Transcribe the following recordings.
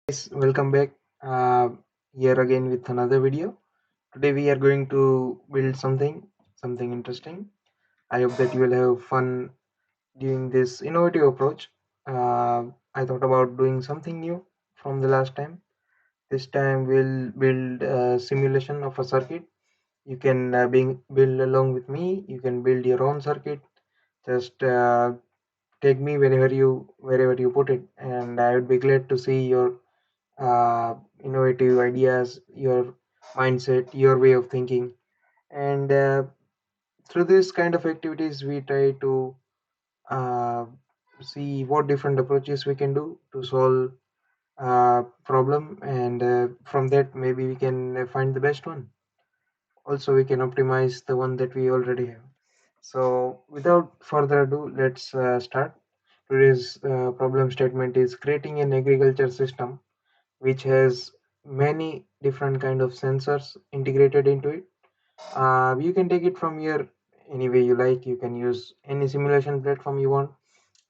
Guys, welcome back. Here again with another video. Today we are going to build something interesting. I hope that you will have fun doing this innovative approach. I thought about doing something new from the last time. This time we'll build a simulation of a circuit. You can build along with me. You can build your own circuit. Just take me wherever you put it, and I would be glad to see your innovative ideas, your mindset, your way of thinking. And through this kind of activities, we try to uh, see what different approaches we can do to solve problem, and from that maybe we can find the best one. Also, we can optimize the one that we already have. So, without further ado, let's start. Today's problem statement is creating an agriculture system which has many different kind of sensors integrated into it. You can take it from here any way you like. You can use any simulation platform you want.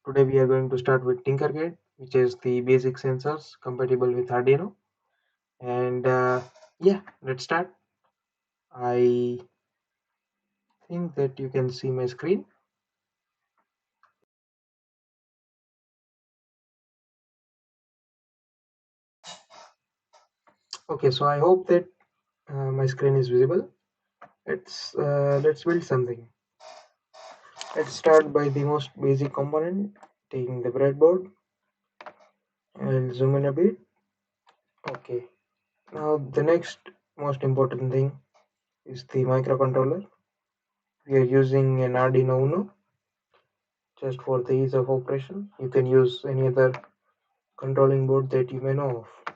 Today we are going to start with Tinkercad, which is the basic sensors compatible with Arduino. And yeah, let's start. I think that you can see my screen. Okay, so I hope that my screen is visible. Let's build something. Let's start by the most basic component, taking the breadboard. I'll zoom in a bit. Okay. Now the next most important thing is the microcontroller. We are using an Arduino Uno just for the ease of operation. You can use any other controlling board that you may know of.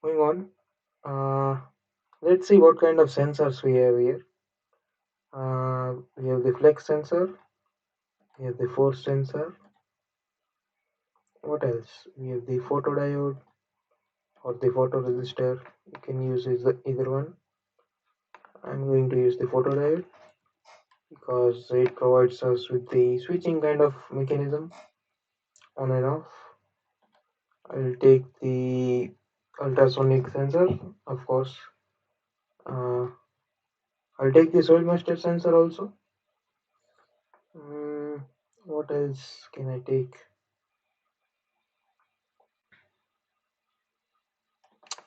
Moving on, let's see what kind of sensors we have here. We have the flex sensor, we have the force sensor. What else? We have the photodiode or the photoresistor. You can use either one. I'm going to use the photodiode because it provides us with the switching kind of mechanism on and off. I'll take the ultrasonic sensor, of course. uh, I'll take the soil moisture sensor also. What else can I take?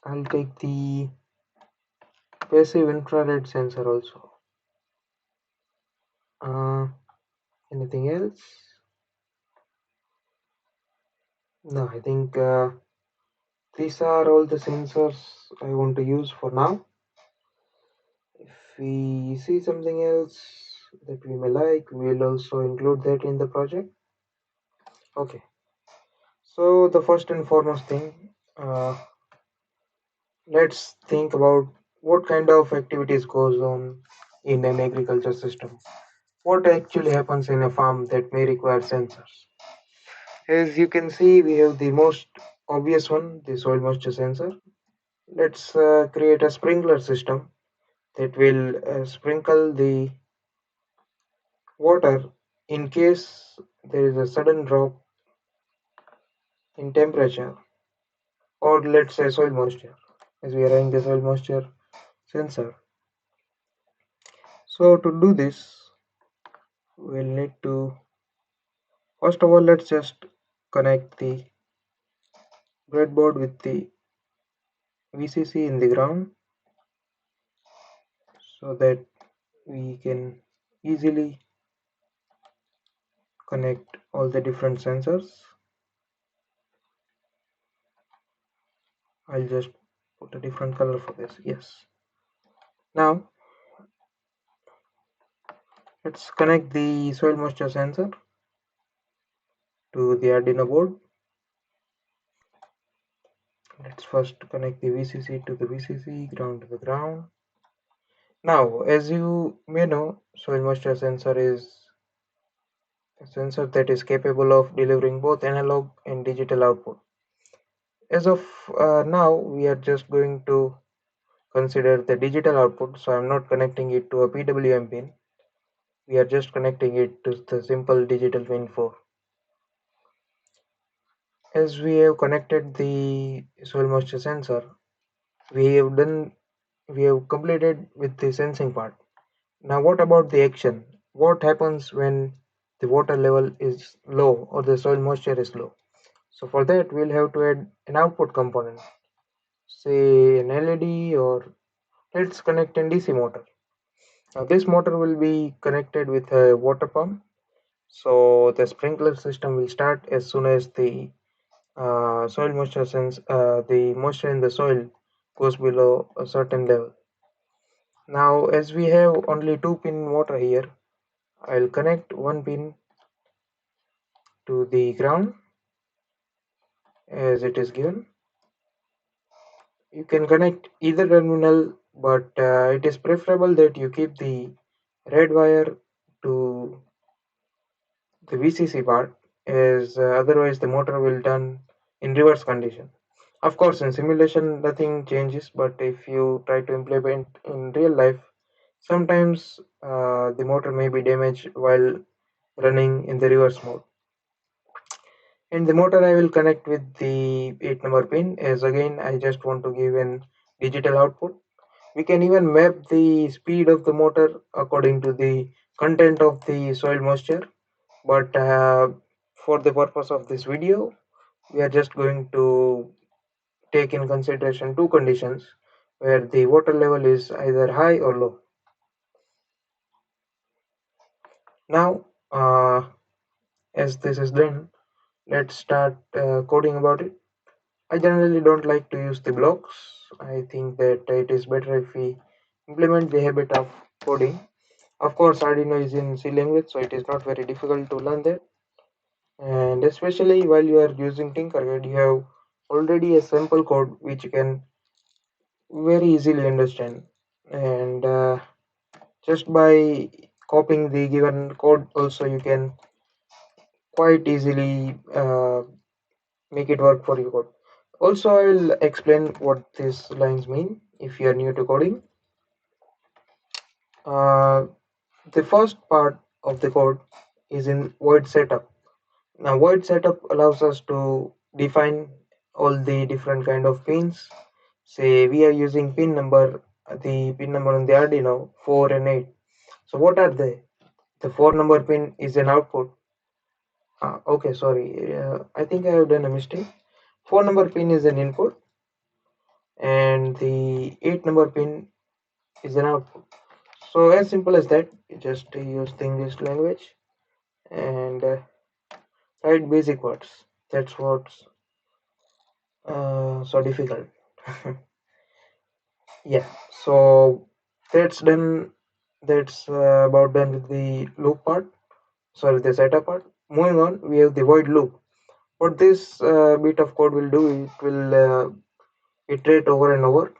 I'll take the passive infrared sensor also. uh, Anything else? No, I think these are all the sensors I want to use for now. If we see something else that we may like, we'll also include that in the project. Okay, so the first and foremost thing, let's think about what kind of activities goes on in an agriculture system. What actually happens in a farm that may require sensors? As you can see, we have the most obvious one, the soil moisture sensor. Let's create a sprinkler system that will sprinkle the water in case there is a sudden drop in temperature, or let's say soil moisture, as we are having the soil moisture sensor. So to do this, we'll need to, first of all, let's just connect the breadboard with the VCC in the ground so that we can easily connect all the different sensors. I'll just put a different color for this. Yes. Now let's connect the soil moisture sensor to the Arduino board. Let's first connect the VCC to the VCC, ground to the ground. Now, as you may know, soil moisture sensor is a sensor that is capable of delivering both analog and digital output. As of now, we are just going to consider the digital output, so I'm not connecting it to a PWM pin. We are just connecting it to the simple digital pin 4. As we have connected the soil moisture sensor, we have done we have completed with the sensing part. Now what about the action? What happens when the water level is low or the soil moisture is low? So for that we'll have to add an output component, say an LED, or let's connect an DC motor. Now this motor will be connected with a water pump. So the sprinkler system will start as soon as the soil moisture the moisture in the soil goes below a certain level. Now as we have only 2-pin motor here, I'll connect one pin to the ground as it is given. You can connect either terminal, but it is preferable that you keep the red wire to the VCC part, as otherwise the motor will turn in reverse condition. Of course, in simulation nothing changes, but if you try to implement in real life, sometimes the motor may be damaged while running in the reverse mode. And the motor I will connect with the 8 number pin, as again I just want to give an digital output. We can even map the speed of the motor according to the content of the soil moisture, but for the purpose of this video we are just going to take in consideration two conditions where the water level is either high or low. Now as this is done, let's start coding about it. I generally don't like to use the blocks. I think that it is better if we implement the habit of coding. Of course, Arduino is in C language, so it is not very difficult to learn that. And especially while you are using Tinkercad, you have already a sample code which you can very easily understand. And just by copying the given code, also you can quite easily make it work for your code. Also, I will explain what these lines mean if you are new to coding. Uh, the first part of the code is in void setup. Now void setup allows us to define all the different kind of pins. Say we are using the pin number on the Arduino 4 and 8. So what are they? The 4 number pin is an output. Okay, sorry. I think I have done a mistake. 4 number pin is an input and the 8 number pin is an output. So as simple as that, just use the English language and write basic words. That's what's so difficult. Yeah, so that's done. That's about done with the loop part. Sorry, the setup part. Moving on, we have the void loop. What this bit of code will do, it will iterate over and over.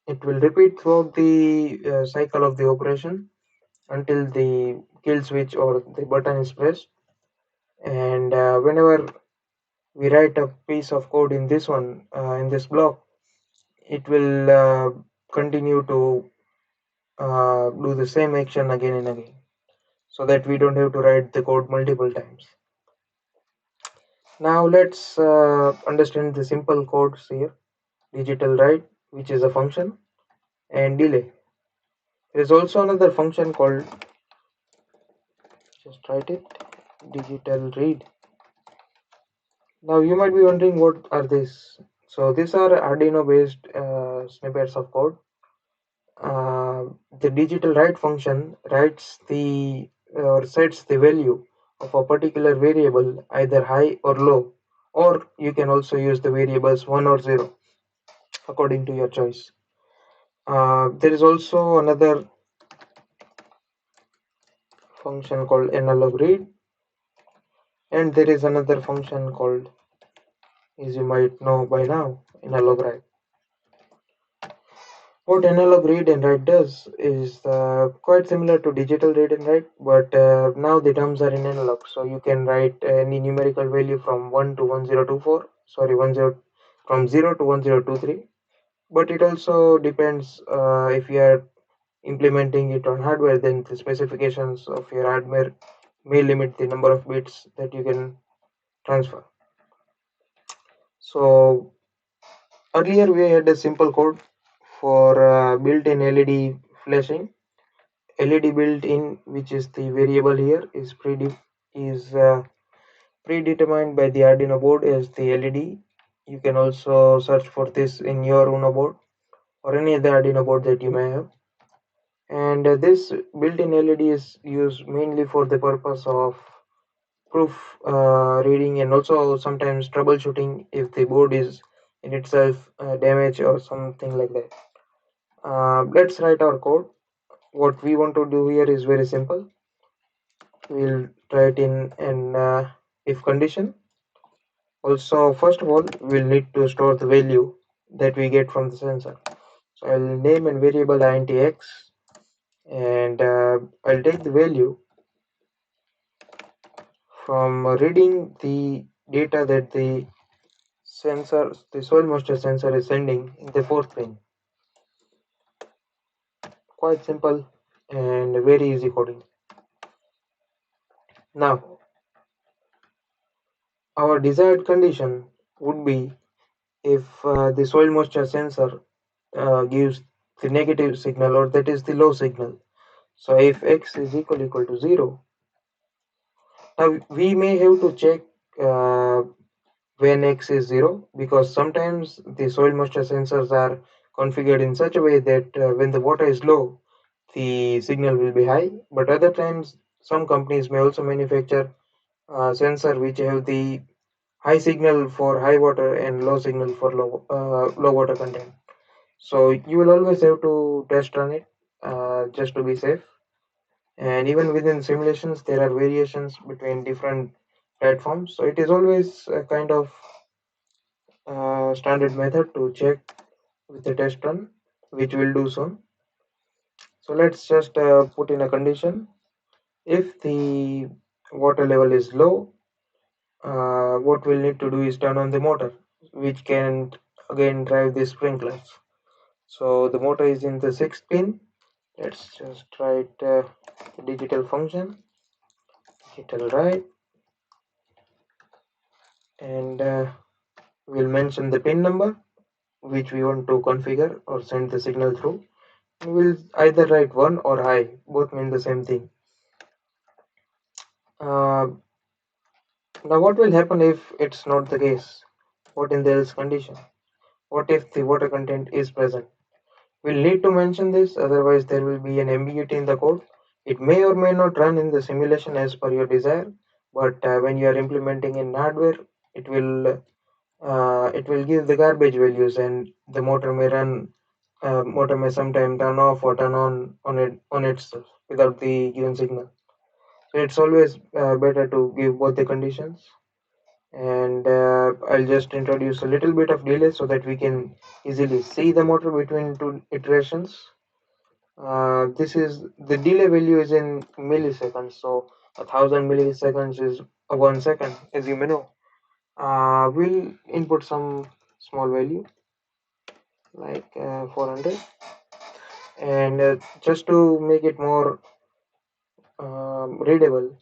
It will repeat throughout the cycle of the operation until the kill switch or the button is pressed. And whenever we write a piece of code in this one, in this block, it will continue to do the same action again and again, so that we don't have to write the code multiple times. Now let's understand the simple codes here. Digital write, which is a function, and delay. There is also another function called, just write it, digital read. Now you might be wondering what are these. So these are Arduino based snippets of code. The digital write function writes the or sets the value of a particular variable either high or low, or you can also use the variables 1 or 0 according to your choice. There is also another function called analog read, and there is another function called, as you might know by now, analog write. What analog read and write does is quite similar to digital read and write, but now the terms are in analog, so you can write any numerical value from 1 to 1024. Sorry, 10 from 0 to 1023. But it also depends if you are implementing it on hardware, then the specifications of your hardware may limit the number of bits that you can transfer. So earlier we had a simple code for built-in LED flashing. LED built-in, which is the variable here, is predetermined by the Arduino board as the LED. You can also search for this in your Uno board or any other Arduino board that you may have. And this built-in LED is used mainly for the purpose of proof reading and also sometimes troubleshooting if the board is in itself damaged or something like that. Let's write our code. What we want to do here is very simple. We'll write in an if condition. Also, first of all, we'll need to store the value that we get from the sensor. So I'll name a variable int x, and I'll take the value from reading the data that the soil moisture sensor is sending in the fourth pin. Quite simple and very easy coding. Now, our desired condition would be if the soil moisture sensor gives the negative signal, or that is the low signal. So if x is equal to 0, now we may have to check uh, when x is 0, because sometimes the soil moisture sensors are configured in such a way that when the water is low, the signal will be high. But other times, some companies may also manufacture sensor which have the high signal for high water and low signal for low water content. So you will always have to test run it just to be safe. And even within simulations, there are variations between different platforms. So it is always a kind of standard method to check with the test run, which we'll do soon. So let's just put in a condition. If the water level is low, what we'll need to do is turn on the motor, which can again drive the sprinklers. So the motor is in the sixth pin. Let's just write digital function, digital write, and we'll mention the pin number which we want to configure or send the signal through. We'll either write 1 or high, both mean the same thing. Uh, Now what will happen if it's not the case? What in the else condition? What if the water content is present? We'll need to mention this, otherwise there will be an ambiguity in the code. It may or may not run in the simulation as per your desire, but when you are implementing in hardware, it will give the garbage values, and the motor may run. Motor may sometime turn off or turn on itself without the given signal. So it's always better to give both the conditions. And I'll just introduce a little bit of delay so that we can easily see the motor between two iterations. This is the delay value is in milliseconds, so 1,000 milliseconds is 1 second, as you may know. We'll input some small value like 400, and just to make it more readable.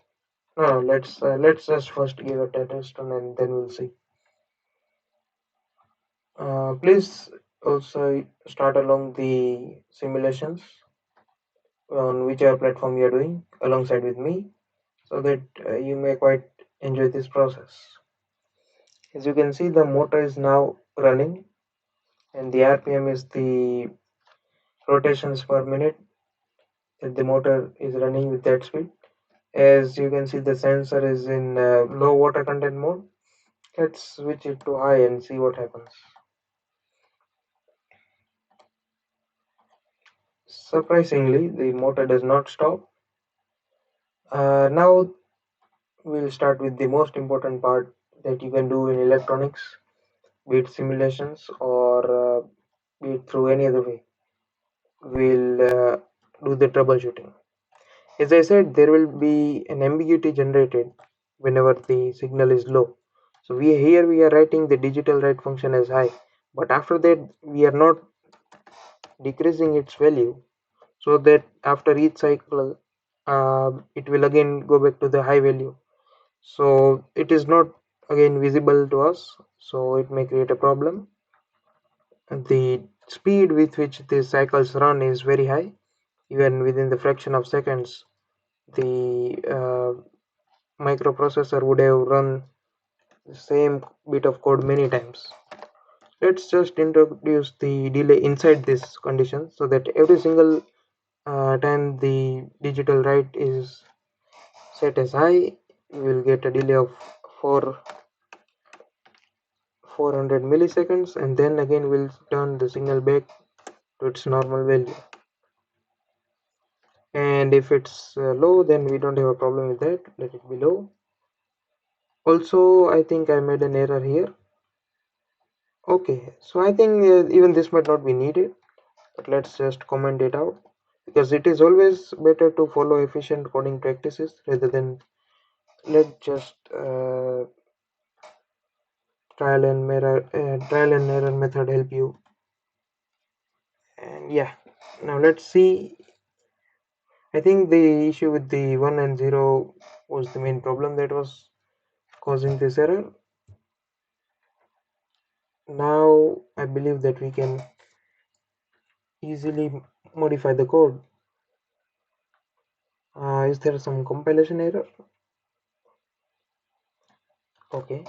No, let's just first give it a test and then we'll see. Please also start along the simulations on whichever platform you're doing alongside with me, so that you may quite enjoy this process. As you can see, the motor is now running, and the RPM is the rotations per minute that the motor is running with that speed. As you can see, the sensor is in low water content mode. Let's switch it to high and see what happens. Surprisingly, the motor does not stop. Now we'll start with the most important part that you can do in electronics, be it simulations or be it through any other way. We'll do the troubleshooting. As I said, there will be an ambiguity generated whenever the signal is low. So we are writing the digital write function as high, but after that we are not decreasing its value, so that after each cycle it will again go back to the high value. So it is not again visible to us, so it may create a problem. The speed with which these cycles run is very high. Even within the fraction of seconds, the microprocessor would have run the same bit of code many times. Let's just introduce the delay inside this condition, so that every single time the digital write is set as high, we will get a delay of 400 milliseconds, and then again we'll turn the signal back to its normal value. And if it's low, then we don't have a problem with that. Let it be low. Also, I think I made an error here. Okay, so I think even this might not be needed, but let's just comment it out, because it is always better to follow efficient coding practices rather than let just trial and error method help you. And yeah, now let's see. I think the issue with the 1 and 0 was the main problem that was causing this error. Now I believe that we can easily modify the code. Is there some compilation error? Okay.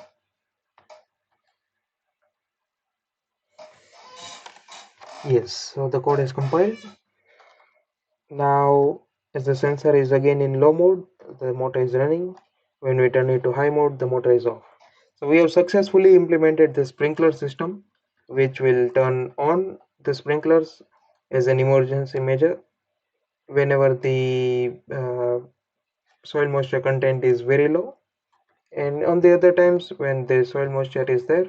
Yes, so the code is compiled. Now, as the sensor is again in low mode, the motor is running. When we turn it to high mode, the motor is off. So we have successfully implemented the sprinkler system, which will turn on the sprinklers as an emergency measure whenever the soil moisture content is very low. And on the other times, when the soil moisture is there,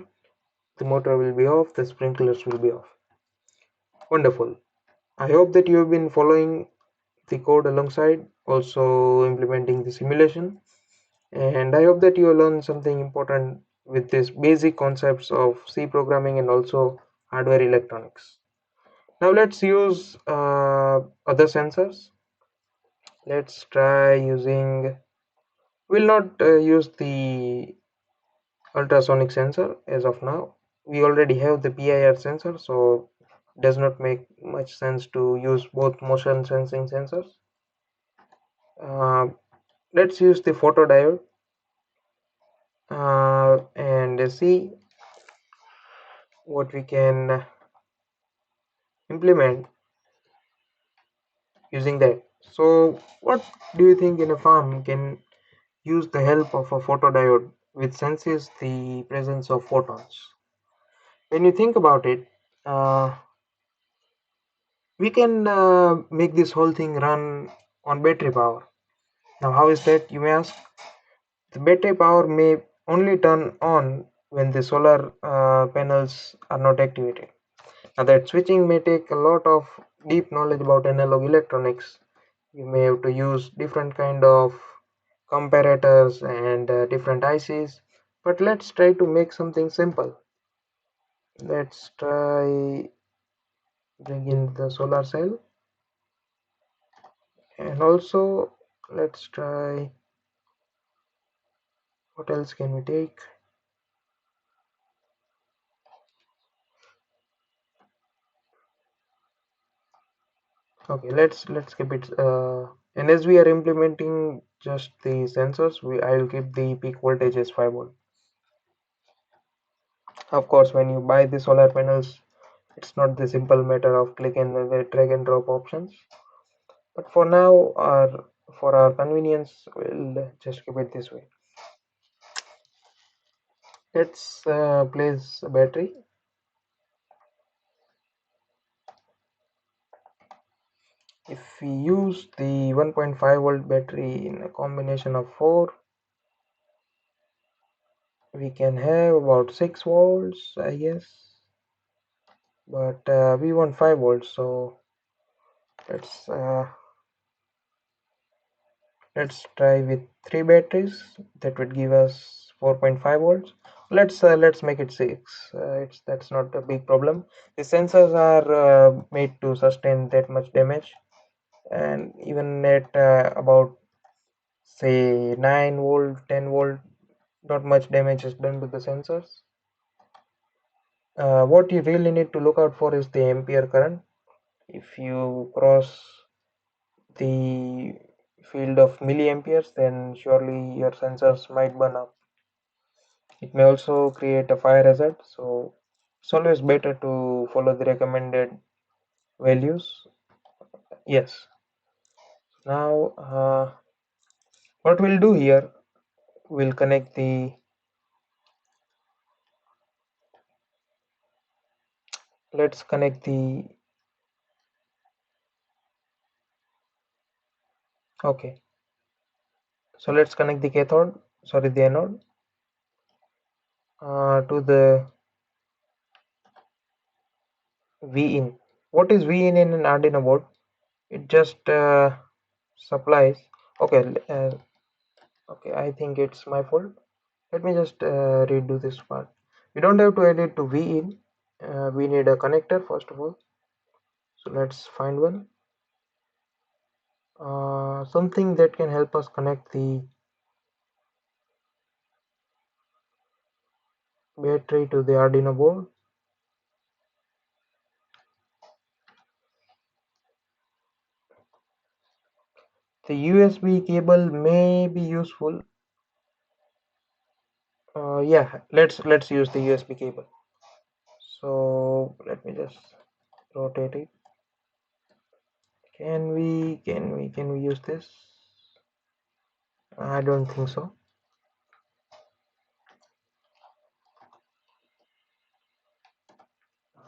the motor will be off, the sprinklers will be off. Wonderful. I hope that you have been following the code alongside, also implementing the simulation, and I hope that you learn something important with these basic concepts of C programming and also hardware electronics. Now let's use other sensors. Let's try using, we'll not use the ultrasonic sensor as of now. We already have the PIR sensor, so it does not make much sense to use both motion sensing sensors. Uh, let's use the photodiode and see what we can implement using that. So what do you think in a farm can use the help of a photodiode which senses the presence of photons? When you think about it, uh, we can make this whole thing run on battery power. Now how is that, you may ask? The battery power may only turn on when the solar panels are not activated. Now that switching may take a lot of deep knowledge about analog electronics. You may have to use different kind of comparators and different ICs, but let's try to make something simple. Let's try bring in the solar cell, and also let's try, what else can we take? Okay, let's keep it and as we are implementing just the sensors, I'll keep the peak voltage as 5 volt. Of course, when you buy the solar panels, it's not the simple matter of click and drag and drop options, but for now, or for our convenience, we'll just keep it this way. Let's place a battery. If we use the 1.5 volt battery in a combination of 4, we can have about 6 volts, I guess, but we want 5 volts, so let's uh, let's try with 3 batteries. That would give us 4.5 volts. Let's make it 6. It's That's not a big problem. The sensors are made to sustain that much damage, and even at about say 9 volt, 10 volt, not much damage is done to the sensors. What you really need to look out for is the ampere current. If you cross the field of milliamperes, then surely your sensors might burn up. It may also create a fire hazard, so it's always better to follow the recommended values. Yes. Now, what we'll do here, we'll connect the, let's connect the, okay. So let's connect the cathode, sorry, the anode, to the V in. What is V in an Arduino board? It just supplies. Okay, okay. I think it's my fault. Let me just redo this part. We don't have to add it to V in. We need a connector first of all. So let's find one. Something that can help us connect the battery to the Arduino board. The USB cable may be useful. Yeah, let's use the USB cable. So let me just rotate it. Can we use this? I don't think so.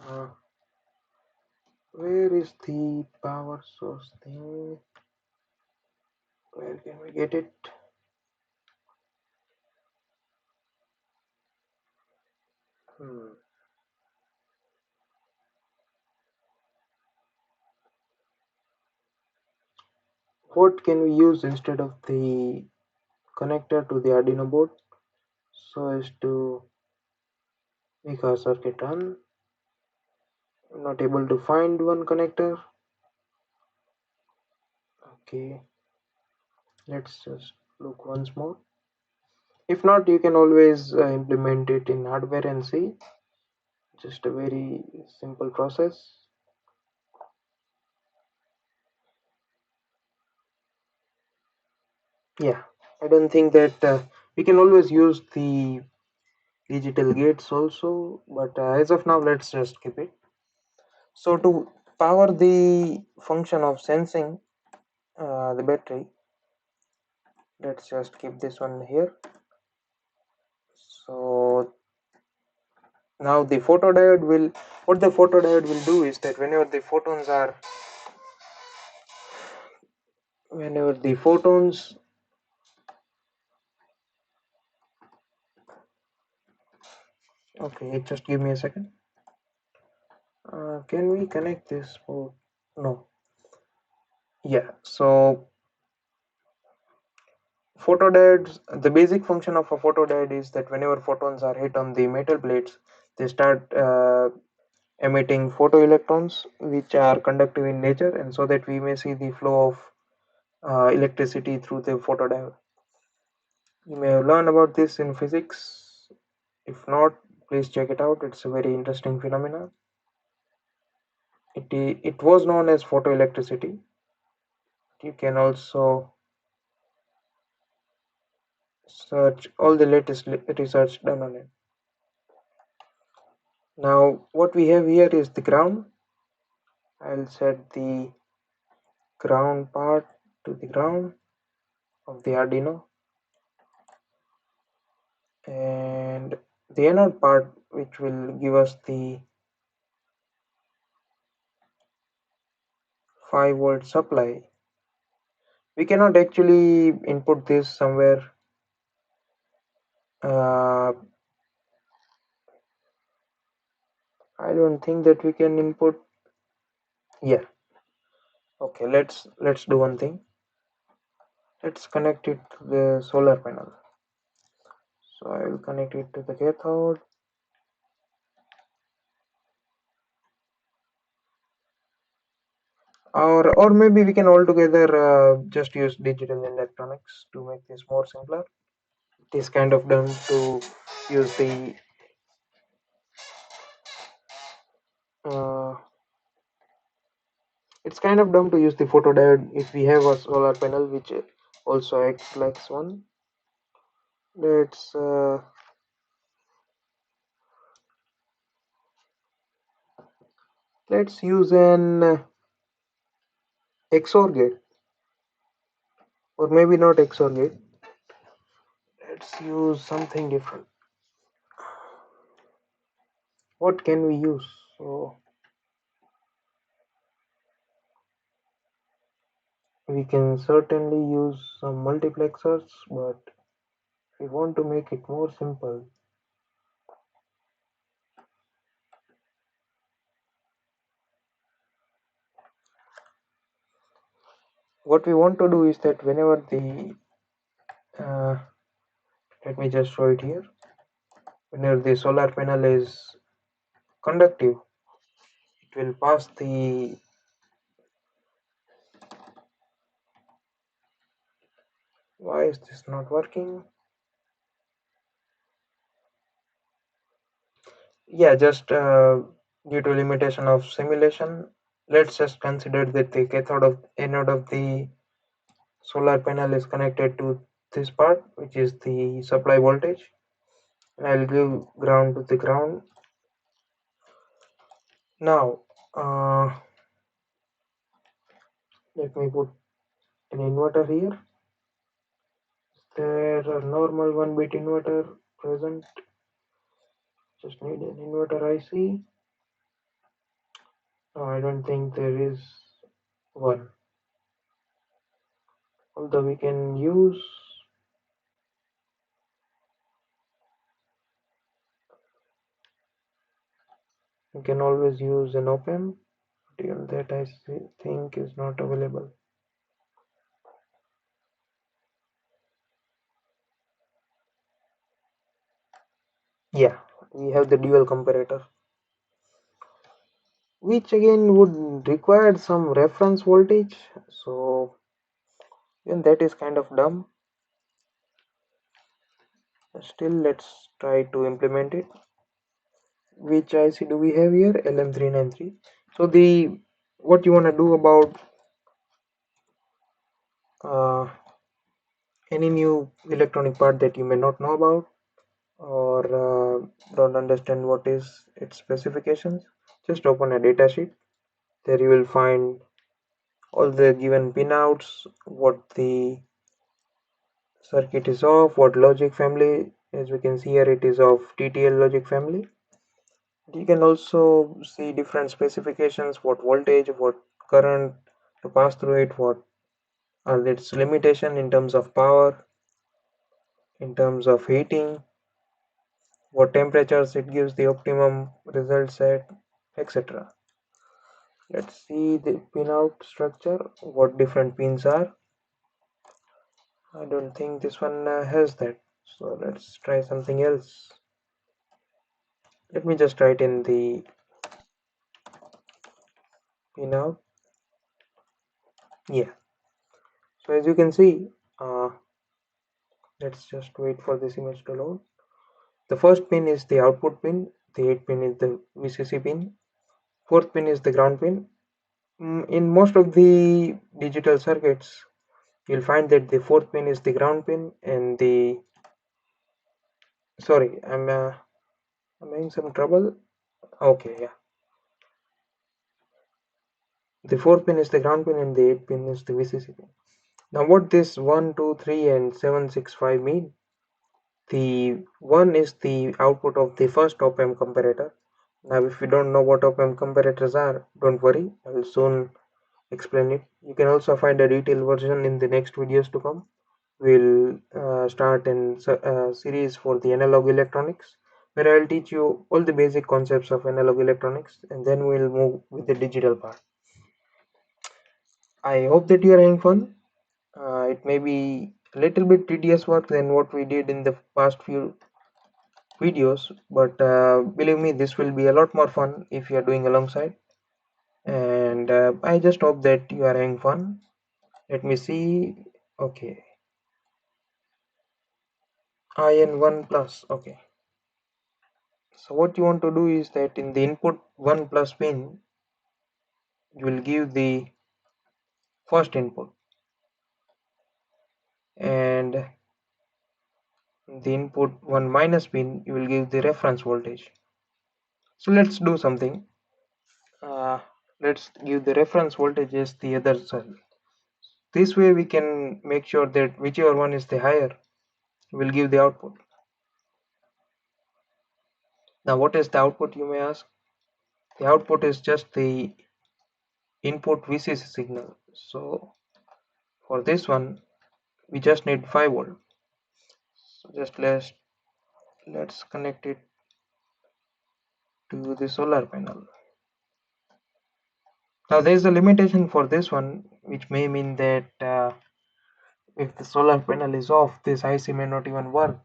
Uh, where is the power source thing? Where can we get it? Hmm. What can we use instead of the connector to the Arduino board so as to make our circuit run? I'm not able to find one connector. Okay, let's just look once more. If not, you can always implement it in hardware and see. Just a very simple process. Yeah, I don't think that we can always use the digital gates also, but as of now, let's just keep it. So to power the function of sensing the battery, let's just keep this one here. So now the photodiode will, what the photodiode will do is that whenever the photons, okay, just give me a second. Can we connect this port? No. Yeah, so photodiodes, the basic function of a photodiode is that whenever photons are hit on the metal plates, they start emitting photoelectrons, which are conductive in nature, and so that we may see the flow of electricity through the photodiode. You may have learned about this in physics. If not, please check it out. It's a very interesting phenomenon. It was known as photoelectricity. You can also search all the latest research done on it. Now, what we have here is the ground. I'll set the ground part to the ground of the Arduino, and the anode part, which will give us the 5-volt supply. We cannot actually input this somewhere. uh, I don't think that we can input. Yeah, okay, let's do one thing. Let's connect it to the solar panel. So I will connect it to the cathode. Or maybe we can altogether just use digital electronics to make this more simpler. It is kind of dumb to use the uh, it's kind of dumb to use the photodiode if we have a solar panel which also acts like one. Let's use an XOR gate, or maybe not XOR gate. Let's use something different. What can we use? So we can certainly use some multiplexers, but we want to make it more simple. What we want to do is that whenever the let me just show it here. Whenever the solar panel is conductive, it will pass the why is this not working? Yeah, just due to limitation of simulation, let's just consider that the cathode of anode of the solar panel is connected to this part, which is the supply voltage, and I'll give ground to the ground. Now let me put an inverter here. There a normal 1-bit inverter present. Just need an inverter IC. No, I don't think there is one. Although we can use you can always use an op-amp. Even that I think is not available. Yeah, we have the dual comparator, which again would require some reference voltage. So even that is kind of dumb. Still, let's try to implement it. Which IC do we have here? LM393. So the what you want to do about uh, any new electronic part that you may not know about, or don't understand what is its specifications, just open a datasheet. There you will find all the given pinouts, what the circuit is of, what logic family. As we can see here, it is of TTL logic family. You can also see different specifications, what voltage, what current to pass through it, what are its limitation in terms of power, in terms of heating, what temperatures it gives the optimum results at, etc. Let's see the pinout structure, what different pins are. I don't think this one has that, so let's try something else. Let me just write in the pinout. Yeah, so as you can see, let's just wait for this image to load. The first pin is the output pin, the 8th pin is the VCC pin, 4th pin is the ground pin. In most of the digital circuits, you'll find that the 4th pin is the ground pin, and the sorry, I'm having some trouble. Okay, yeah, the 4th pin is the ground pin and the 8th pin is the VCC pin. Now what this 1, 2, 3 and 7, 6, 5 mean? The 1 is the output of the first op-amp comparator. Now if you don't know what op-amp comparators are, don't worry, I will soon explain it. You can also find a detailed version in the next videos to come. We'll start a series for the analog electronics, where I'll teach you all the basic concepts of analog electronics, and then we'll move with the digital part. I hope that you are having fun. It may be a little bit tedious work than what we did in the past few videos, but believe me, this will be a lot more fun if you are doing alongside. And I just hope that you are having fun. Let me see. Okay, IN1 plus. Okay. So what you want to do is that in the input 1 plus pin, you will give the first input, and the input 1 minus pin, you will give the reference voltage. So let's do something. Uh, let's give the reference voltage as the other cell. This way we can make sure that whichever one is the higher will give the output. Now what is the output, you may ask? The output is just the input VCC signal. So for this one we just need 5 volt. So just let's connect it to the solar panel. Now there is a limitation for this one, which may mean that if the solar panel is off, this IC may not even work.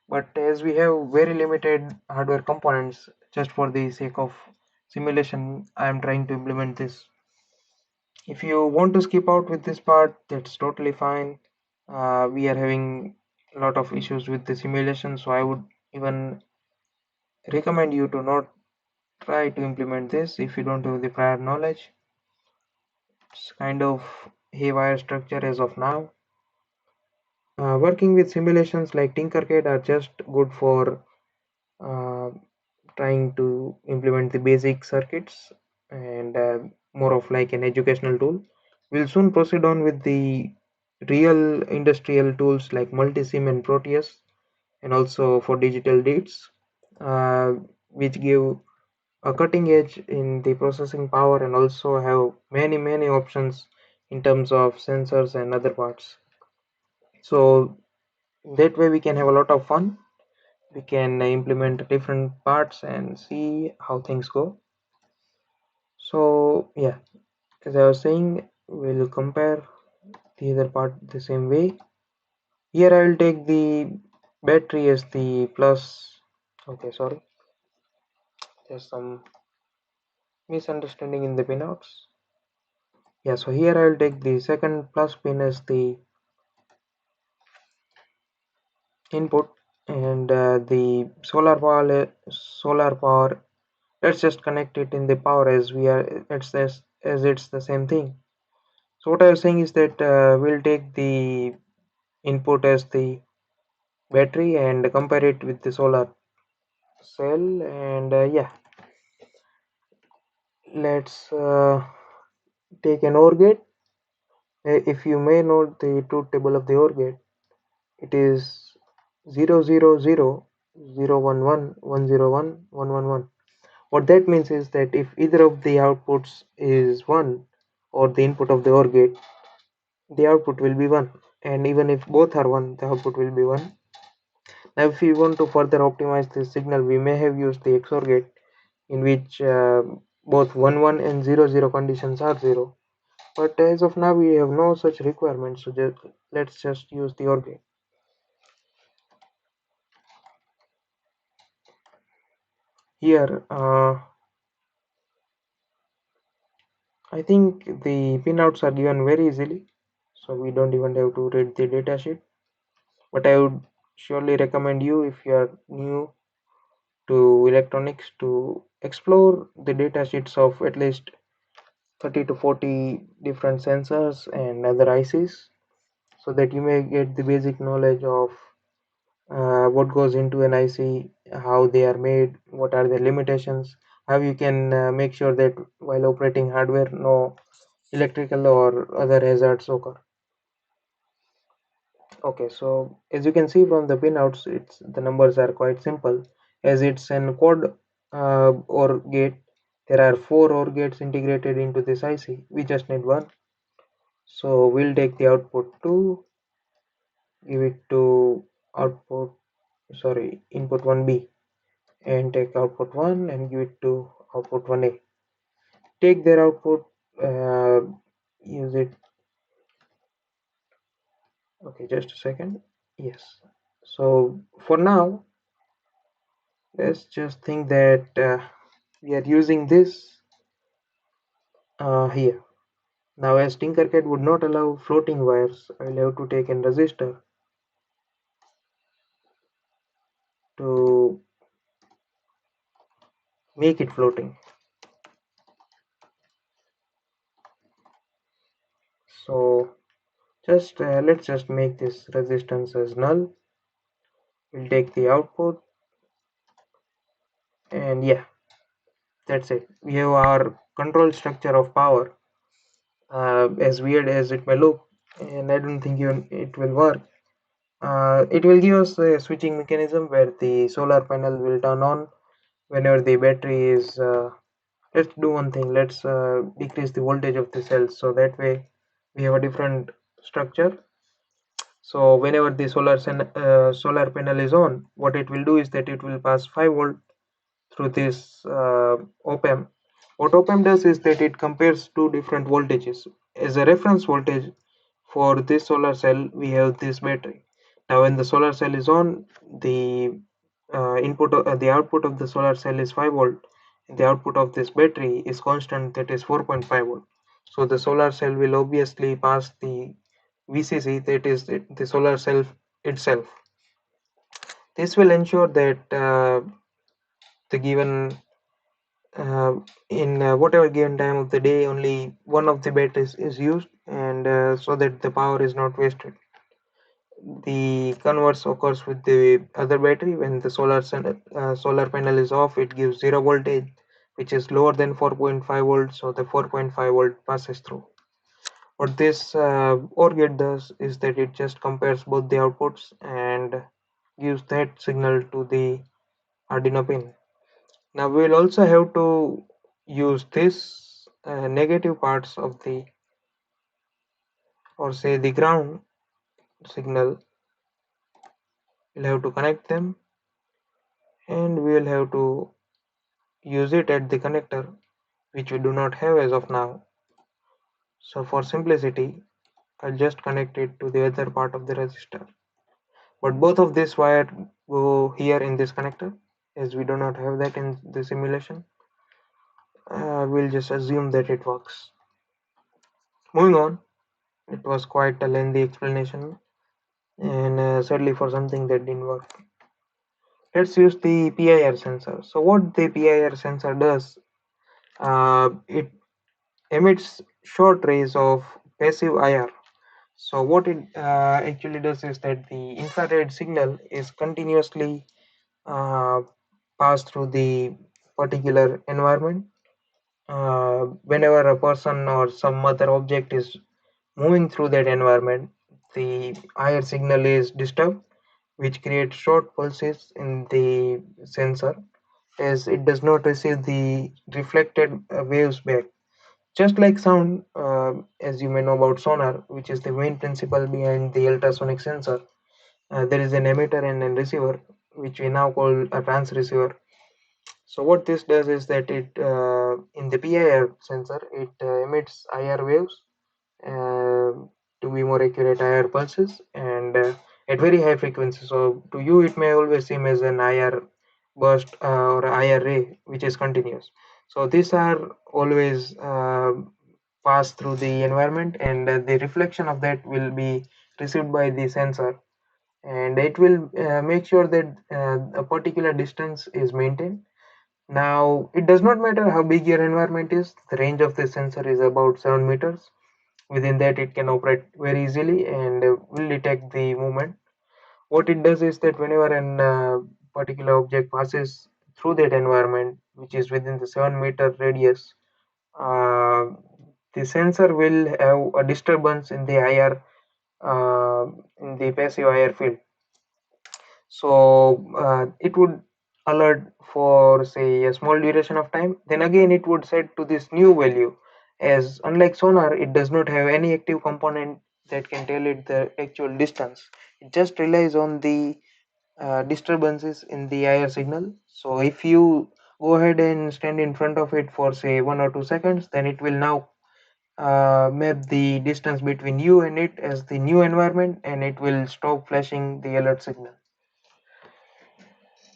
But as we have very limited hardware components, just for the sake of simulation, I am trying to implement this. If you want to skip out with this part, that's totally fine. We are having a lot of issues with the simulation, so I would even recommend you to not try to implement this if you don't have the prior knowledge. It's kind of haywire structure as of now. Working with simulations like Tinkercad are just good for uh, trying to implement the basic circuits, and more of like an educational tool. We'll soon proceed on with the real industrial tools like Multisim and Proteus, and also for digital dates, uh, which give a cutting edge in the processing power and also have many options in terms of sensors and other parts. So that way we can have a lot of fun. We can implement different parts and see how things go. So yeah, as I was saying, we'll compare the other part the same way. Here I will take the battery as the plus. Okay, sorry, there's some misunderstanding in the pinouts. Yeah, so here I will take the second plus pin as the input, and the solar power, let's just connect it in the power as we are, it's as it's the same thing. So what I was saying is that we'll take the input as the battery and compare it with the solar cell, and yeah, let's take an OR gate. If you may note the truth table of the OR gate, it is 0 0 0 0 1 1 1 0 1 1 1 1. What that means is that if either of the outputs is 1, or the input of the OR gate, the output will be 1, and even if both are 1, the output will be 1. Now if we want to further optimize this signal, we may have used the XOR gate, in which both 1 1 and 0 0 conditions are 0, but as of now we have no such requirement, so let's just use the OR gate. Here I think the pinouts are given very easily, so we don't even have to read the datasheet. But I would surely recommend you, if you are new to electronics, to explore the datasheets of at least 30 to 40 different sensors and other ICs, so that you may get the basic knowledge of what goes into an IC, how they are made, what are their limitations, how you can make sure that while operating hardware, no electrical or other hazards occur. Okay, so as you can see from the pinouts, it's the numbers are quite simple. As it's an quad OR gate, there are 4 OR gates integrated into this IC. We just need one. So we'll take the output 2, give it to output, sorry, input 1B, and take output 1 and give it to output 1A. Take their output, uh, use it. Okay, just a second. Yes. So for now, let's just think that we are using this here. Now, as Tinkercad would not allow floating wires, I will have to take a resistor. to make it floating. So just let's just make this resistance as null. We'll take the output, and yeah, that's it. We have our control structure of power. As weird as it may look, and I don't think even it will work. It will give us a switching mechanism where the solar panel will turn on whenever the battery is. Let's do one thing. Let's decrease the voltage of the cells, so that way we have a different structure. So whenever the solar panel is on, what it will do is that it will pass 5 volt through this op-amp. What op-amp does is that it compares two different voltages. As a reference voltage for this solar cell, we have this battery. Now when the solar cell is on, the the output of the solar cell is 5 volt, and the output of this battery is constant, that is 4.5 volt. So the solar cell will obviously pass the VCC, that is the solar cell itself. This will ensure that the given in whatever given time of the day, only one of the batteries is used, and so that the power is not wasted. The converse occurs with the other battery. When the solar panel is off, it gives zero voltage, which is lower than 4.5 volts, so the 4.5 volt passes through. What this OR gate does is that it just compares both the outputs and gives that signal to the Arduino pin. Now we will also have to use this negative parts of the, or say the ground signal. We'll have to connect them, and we will have to use it at the connector, which we do not have as of now. So for simplicity, I'll just connect it to the other part of the resistor. But both of this wire go here in this connector, as we do not have that in the simulation. We'll just assume that it works. Moving on, it was quite a lengthy explanation, and sadly for something that didn't work. Let's use the PIR sensor. So what the PIR sensor does, it emits short rays of passive IR. So what it actually does is that the infrared signal is continuously uh, passed through the particular environment. Whenever a person or some other object is moving through that environment, the IR signal is disturbed, which creates short pulses in the sensor, as it does not receive the reflected waves back. Just like sound, as you may know about sonar, which is the main principle behind the ultrasonic sensor, there is an emitter and a receiver, which we now call a transceiver. So what this does is that it, in the PIR sensor, it emits IR waves, uh, to be more accurate, IR pulses, and at very high frequency. So to you, it may always seem as an IR burst or IR ray, which is continuous. So these are always pass through the environment, and the reflection of that will be received by the sensor, and it will make sure that a particular distance is maintained. Now, it does not matter how big your environment is, the range of the sensor is about 7 meters. Within that, it can operate very easily and will detect the movement. What it does is that whenever an particular object passes through that environment, which is within the 7-meter radius, uh, the sensor will have a disturbance in the IR, in the passive IR field. So it would alert for say a small duration of time, then again it would set to this new value, as unlike sonar it does not have any active component that can tell it the actual distance. It just relies on the disturbances in the IR signal. So if you go ahead and stand in front of it for say 1 or 2 seconds, then it will now map the distance between you and it as the new environment, and it will stop flashing the alert signal.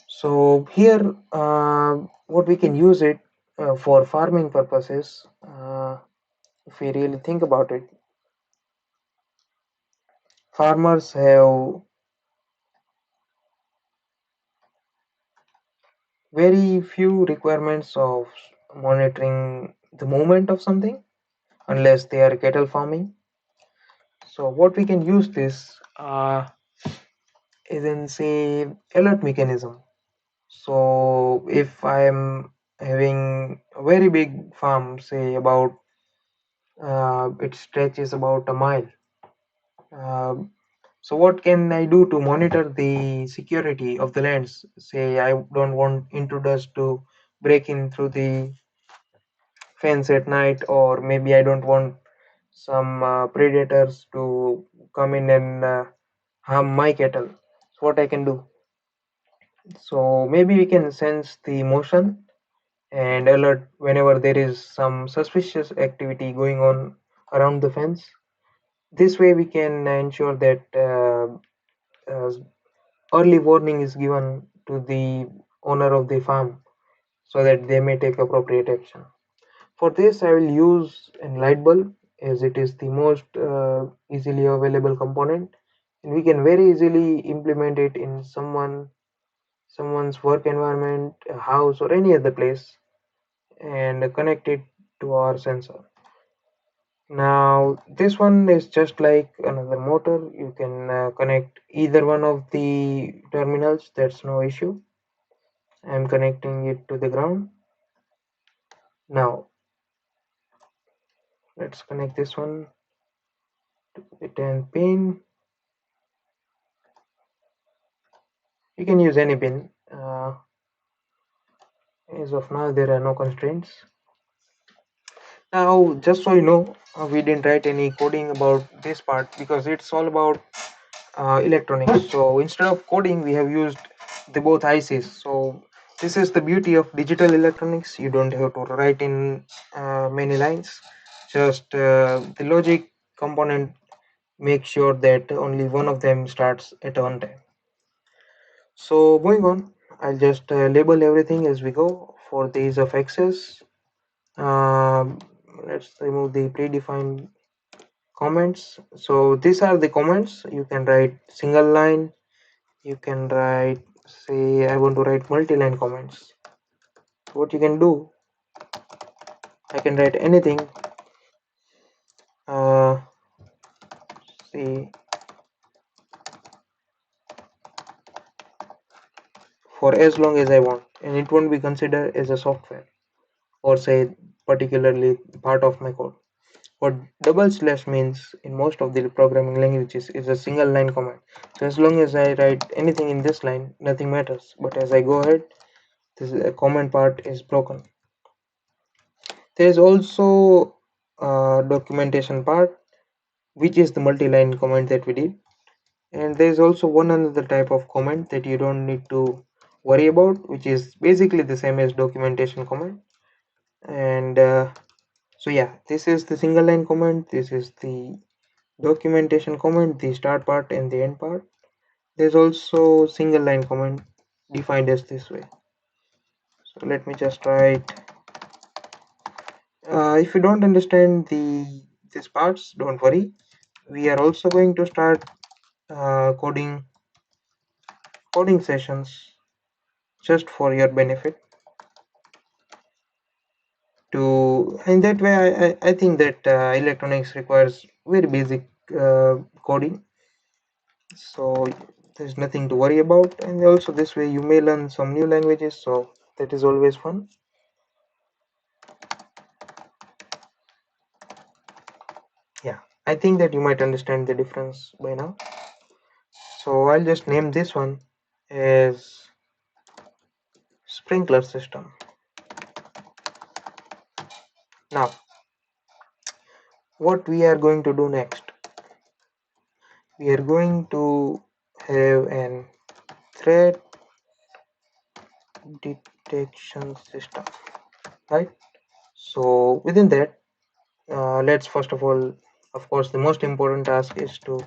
So here, what we can use it for farming purposes, if we really think about it, farmers have very few requirements of monitoring the movement of something unless they are cattle farming. So what we can use this is in say alert mechanism. So if I am having a very big farm, say about it stretches about a mile. Uh, so what can I do to monitor the security of the lands? Say I don't want intruders to break in through the fence at night, or maybe I don't want some predators to come in and harm my cattle. So what I can do? So maybe we can sense the motion and alert whenever there is some suspicious activity going on around the fence. This way we can ensure that early warning is given to the owner of the farm so that they may take appropriate action. For this, I will use a light bulb as it is the most easily available component, and we can very easily implement it in someone's work environment, a house, or any other place, and connect it to our sensor. Now, this one is just like another motor. You can connect either one of the terminals. That's no issue. I'm connecting it to the ground. Now, let's connect this one to the 10 pin. You can use any pin. As of now, there are no constraints. Now, just so you know, we didn't write any coding about this part because it's all about electronics. So instead of coding, we have used the both ICs. So this is the beauty of digital electronics. You don't have to write in many lines. Just the logic component make sure that only one of them starts at one time. So moving on, I'll just label everything as we go for the ease of access. Um, let's remove the predefined comments. So these are the comments. You can write single line. You can write, say, I want to write multi-line comments. So what you can do, I can write anything. Uh, say for as long as I want, and it won't be considered as a software or say particularly part of my code. What double slash means in most of the programming languages is a single line command. So as long as I write anything in this line, nothing matters. But as I go ahead, this comment part is broken. There is also a documentation part, which is the multi-line comment that we did. And there is also one another type of comment that you don't need to worry about, which is basically the same as documentation comment. And so yeah, this is the single line comment. This is the documentation comment, the start part and the end part. There's also single line comment defined as this way. So let me just write. If you don't understand these parts, don't worry. We are also going to start coding sessions just for your benefit. To in that way, I think that electronics requires very basic coding, so there's nothing to worry about. And also this way, you may learn some new languages, so that is always fun. Yeah, I think that you might understand the difference by now. So I'll just name this one as sprinkler system. Now, what we are going to do next? We are going to have an threat detection system, right? So within that, let's first of course, the most important task is to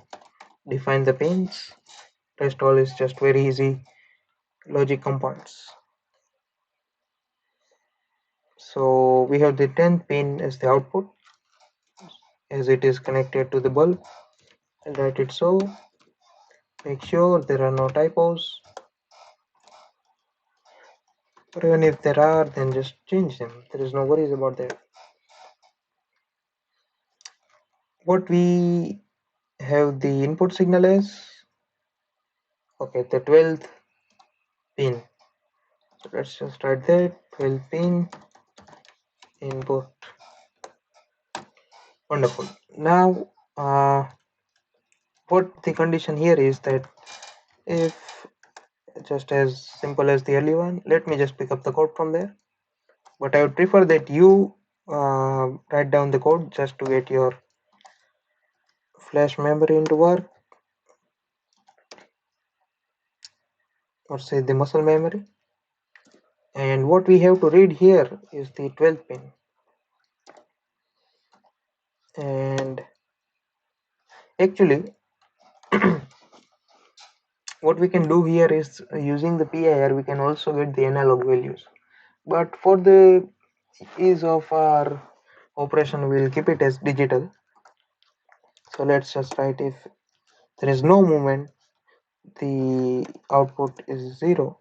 define the pins. Rest all is just very easy logic compounds. So we have the 10th pin as the output, as it is connected to the bulb. I'll write it so. Make sure there are no typos. Or even if there are, then just change them. There is no worries about that. What we have the input signal as, okay, the 12th pin. So let's just write that 12 pin input. Wonderful. Now, what the condition here is that if, just as simple as the early one, let me just pick up the code from there. But I would prefer that you write down the code just to get your flash memory into work, or say the muscle memory. And what we have to read here is the 12th pin. And actually, what we can do here is using the PIR, we can also get the analog values. But for the ease of our operation, we'll keep it as digital. So let's just write, if there is no movement, the output is 0.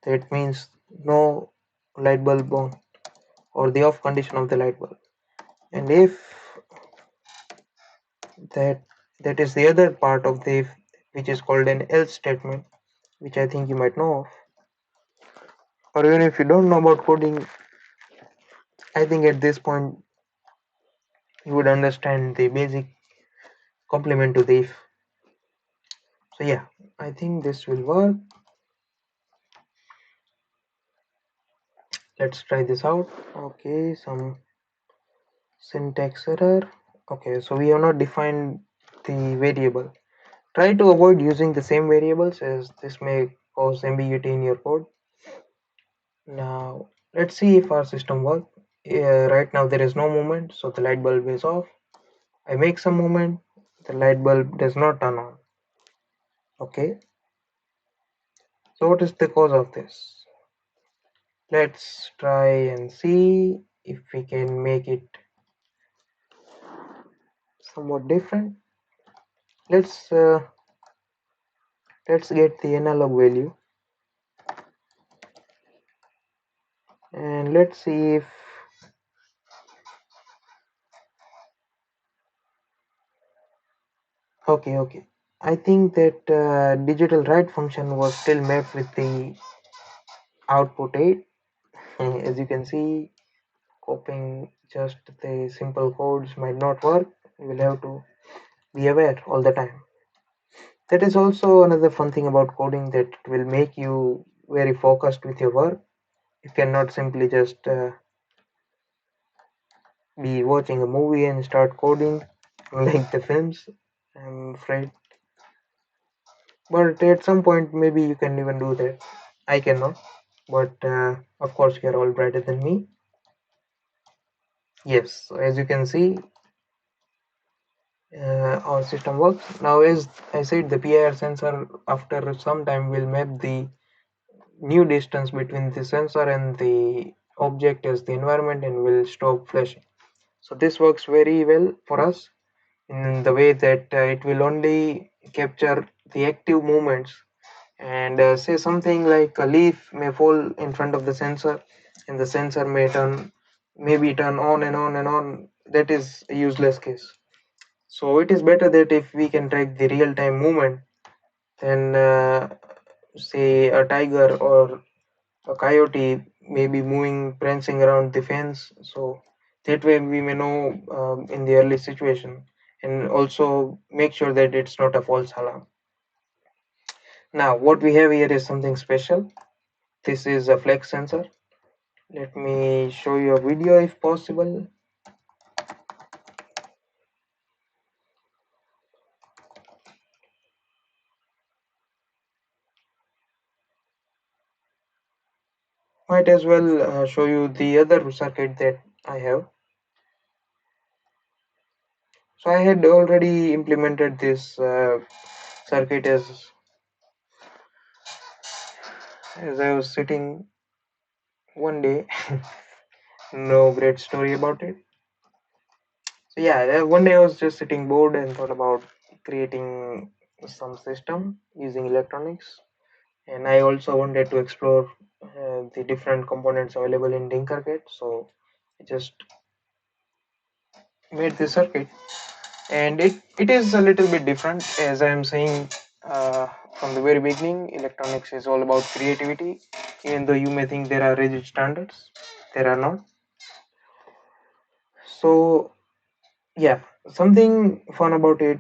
That means no light bulb on, or the off condition of the light bulb. And if that that is the other part of the if, which is called an else statement, which I think you might know of. Or even if you don't know about coding, I think at this point you would understand the basic complement to the if. So yeah, I think this will work. Let's try this out. Okay, some syntax error. Okay, so we have not defined the variable. Try to avoid using the same variables, as this may cause ambiguity in your code. Now let's see if our system works. Right now there is no movement, so the light bulb is off. I make some movement, the light bulb does not turn on. Okay, so what is the cause of this? Let's try and see if we can make it somewhat different. Let's get the analog value, and let's see if, okay, I think that digital write function was still mapped with the output 8. As you can see, copying just the simple codes might not work. You will have to be aware all the time. That is also another fun thing about coding, that it will make you very focused with your work. You cannot simply just be watching a movie and start coding like the films, I'm afraid. But at some point, maybe you can even do that. I cannot. But of course, you're all brighter than me. Yes, so as you can see, our system works. Now, as I said, the PIR sensor after some time will map the new distance between the sensor and the object as the environment, and will stop flashing. So this works very well for us in the way that it will only capture the active movements, and say something like a leaf may fall in front of the sensor, and the sensor may maybe turn on and on and on. That is a useless case. So it is better that if we can track the real-time movement, then say a tiger or a coyote may be moving, prancing around the fence. So that way we may know in the early situation, and also make sure that it's not a false alarm. Now what we have here is something special. This is a flex sensor. Let me show you a video if possible. Might as well show you the other circuit that I have. So I had already implemented this circuit as I was sitting one day. No great story about it. So yeah, one day I was just sitting bored and thought about creating some system using electronics, and I also wanted to explore the different components available in Tinkercad. So I just made this circuit, and it is a little bit different. As I am saying from the very beginning, electronics is all about creativity. Even though you may think there are rigid standards, there are not. So yeah, something fun about it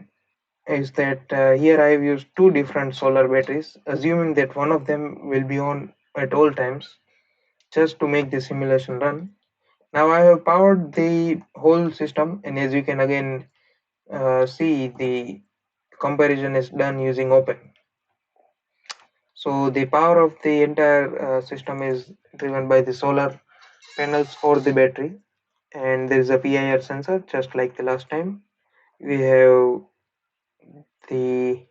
is that here I have used two different solar batteries, assuming that one of them will be on at all times, just to make the simulation run. Now I have powered the whole system, and as you can again see, the comparison is done using open. So the power of the entire system is driven by the solar panels for the battery, and there is a PIR sensor just like the last time. We have the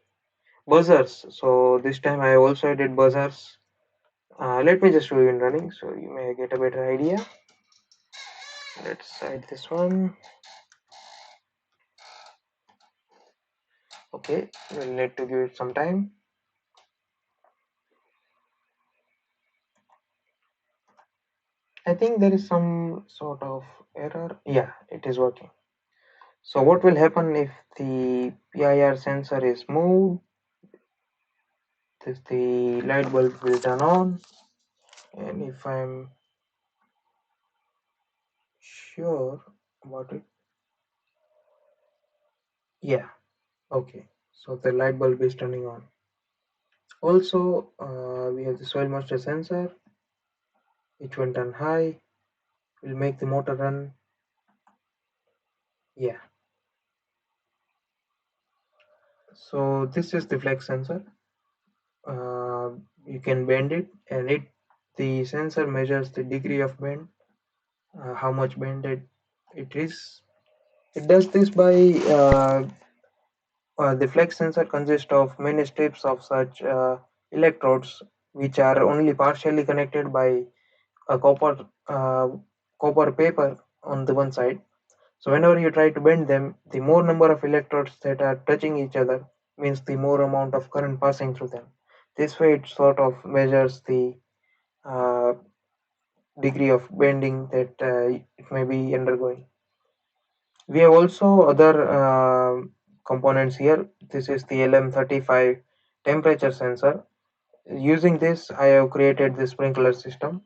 buzzers. So this time I also added buzzers. Let me just show you in running so you may get a better idea. Let's hide this one. Okay, we'll need to give it some time. I think there is some sort of error. Yeah, it is working. So what will happen if the PIR sensor is moved? This the light bulb will turn on, and if I'm sure about it, yeah, okay. So the light bulb is turning on. Also, we have the soil moisture sensor, which when turn high will make the motor run. Yeah. So this is the flex sensor. Uh, you can bend it, and the sensor measures the degree of bend, how much bended it is. It does this by the flex sensor consists of many strips of such electrodes, which are only partially connected by a copper paper on the one side. So whenever you try to bend them, the more number of electrodes that are touching each other means the more amount of current passing through them. This way, it sort of measures the uh, degree of bending that it may be undergoing. We have also other components here. This is the LM35 temperature sensor. Using this, I have created the sprinkler system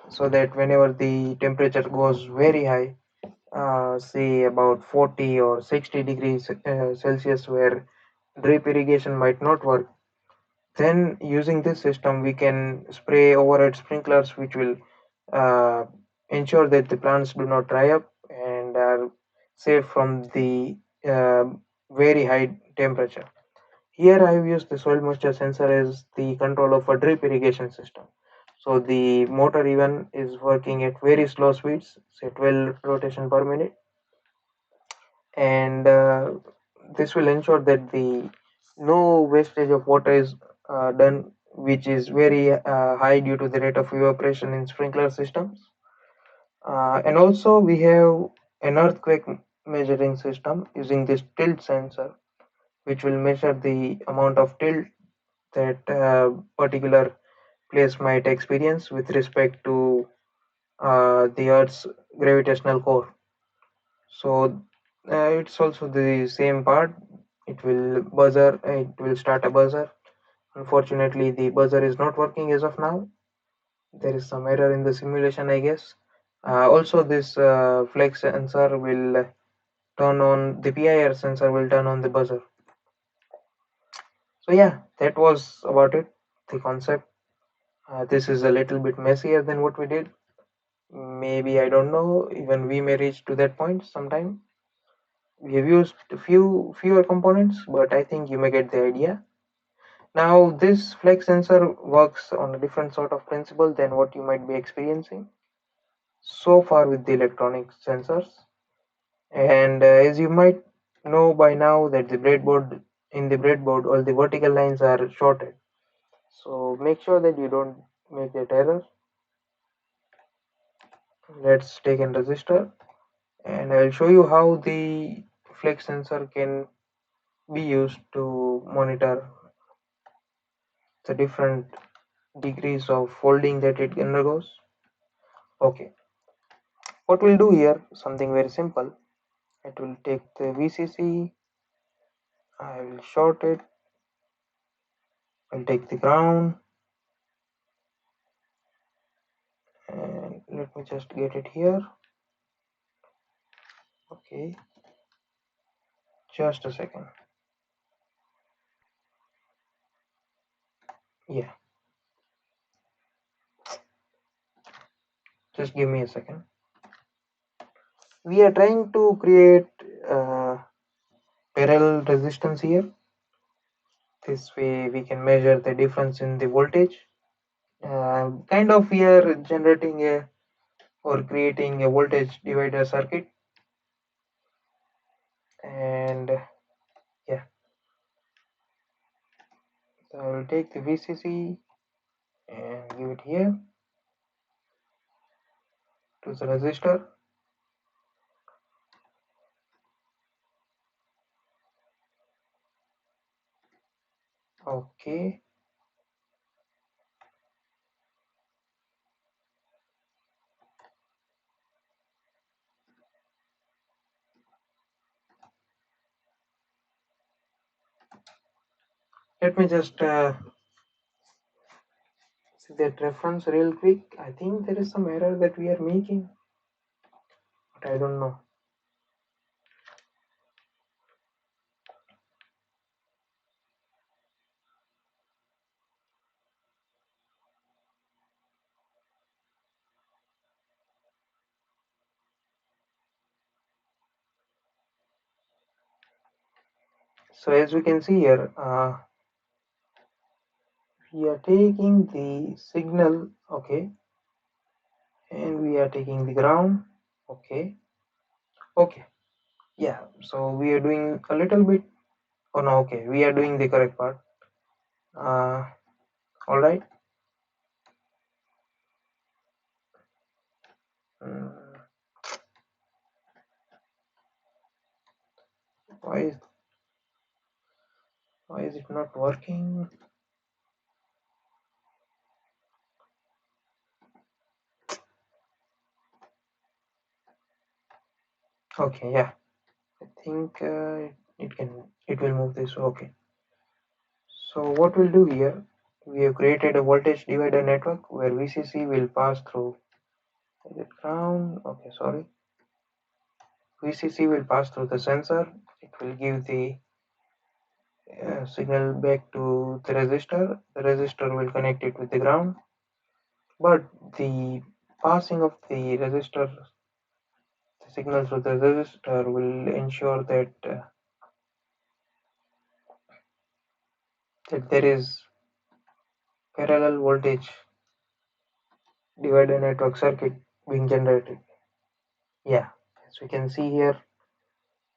so that whenever the temperature goes very high, say about 40 or 60 degrees Celsius, where drip irrigation might not work, then using this system we can spray overhead sprinklers, which will uh, ensure that the plants do not dry up and are safe from the uh, very high temperature. Here I have used the soil moisture sensor as the control of a drip irrigation system. So the motor even is working at very slow speeds, say 12 rotation per minute, and this will ensure that the no wastage of water is done, which is very high due to the rate of evaporation in sprinkler systems. And also we have an earthquake measuring system using this tilt sensor, which will measure the amount of tilt that particular place might experience with respect to the earth's gravitational core. So it's also the same part. It will start a buzzer. Unfortunately, the buzzer is not working as of now. There is some error in the simulation, I guess. Also, this flex sensor will turn on, the PIR sensor will turn on the buzzer. So yeah, that was about it, the concept. This is a little bit messier than what we did. Maybe, I don't know, even we may reach to that point sometime. We have used fewer components, but I think you may get the idea. Now this flex sensor works on a different sort of principle than what you might be experiencing so far with the electronic sensors. And as you might know by now that the breadboard, all the vertical lines are shorted. So make sure that you don't make that error. Let's take a resistor, and I'll show you how the flex sensor can be used to monitor the different degrees of folding that it undergoes. Okay, what we'll do here, something very simple. It will take the VCC, I will short it, I'll take the ground, and let me just get it here. Okay, just a second. Yeah, just give me a second. We are trying to create parallel resistance here. This way we can measure the difference in the voltage. Kind of we are generating a or creating a voltage divider circuit, and yeah, so I will take the VCC and give it here to the resistor. Okay, let me just see that reference real quick. I think there is some error that we are making, but I don't know. So as we can see here, we are taking the signal, okay, and we are taking the ground. Okay, okay, yeah, so we are doing a little bit. Oh no, okay, we are doing the correct part. All right. Mm, why is it not working? Okay, yeah, I think it will move this. Okay, so what we'll do here, we have created a voltage divider network where VCC will pass through. Is it ground? Okay, sorry. VCC will pass through the sensor. It will give the signal back to the resistor. The resistor will connect it with the ground, but the passing of the resistor, the signal through the resistor will ensure that there is parallel voltage divider network circuit being generated. Yeah, as we can see here,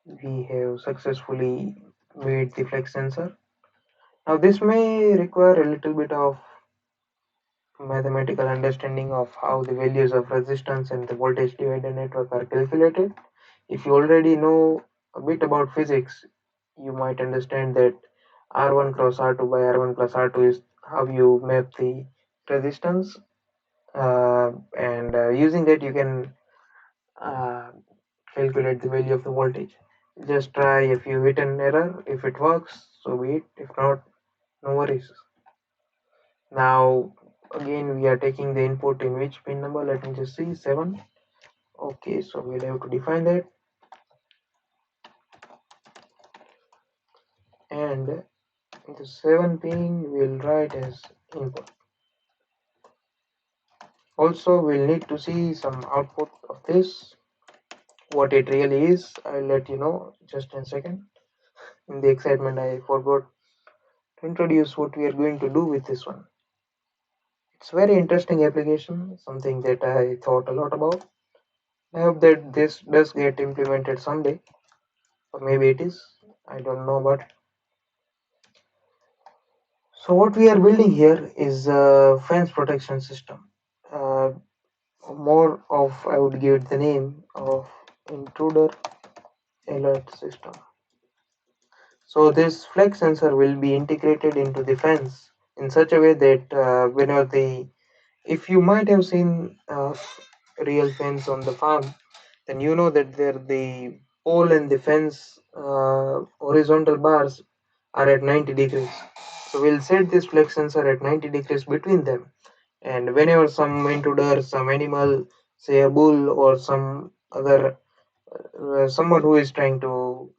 we have successfully made the flex sensor. Now this may require a little bit of mathematical understanding of how the values of resistance and the voltage divider network are calculated. If you already know a bit about physics, you might understand that R1 cross R2 by R1 plus R2 is how you map the resistance, and using that you can uh, calculate the value of the voltage. Just try. If you hit an error, if it works, so be it. If not, no worries. Now again we are taking the input in which pin number, let me just see, 7. Okay, so we'll have to define that, and the 7 pin we'll write as input. Also we'll need to see some output of this, what it really is. I'll let you know just in a second. In the excitement I forgot to introduce what we are going to do with this one. It's very interesting application, something that I thought a lot about. I hope that this does get implemented someday, or maybe it is, I don't know. But so what we are building here is a fence protection system. uh, More of, I would give it the name of intruder alert system. So this flex sensor will be integrated into the fence in such a way that whenever they, if you might have seen real fence on the farm, then you know that there the pole and the fence horizontal bars are at 90 degrees. So we'll set this flex sensor at 90 degrees between them, and whenever some intruder, some animal, say a bull or some other someone who is trying to